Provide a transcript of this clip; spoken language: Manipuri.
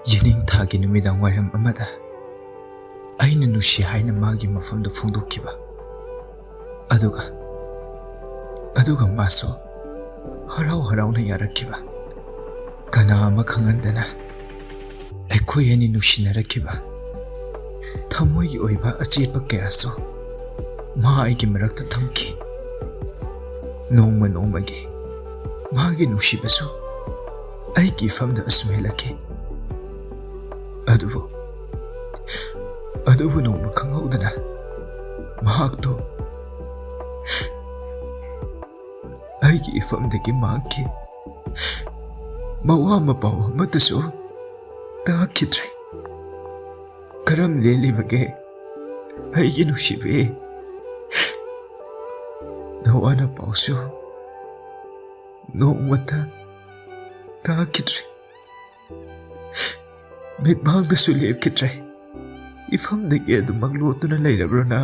yening thagi numidang wairam amada aina nusi haina magi mafamda phongdokkiba aduga maso harau na yarakkiba kana ama khangandana aikhoi ani nusinarakiba thamoi gi oiba achepa kayaso ma aigi marakta thamki noma gi magi nusibasu aigi famda asmelaki adubu noma khanghaudana mahakto aigi ifamdagi mangki mawa mapau matasu takidre karam lelibage aigi nusibe nawana pausu nomata takidre mitbangdasu lepkidre ifamdagi adu manglotuna leirabrona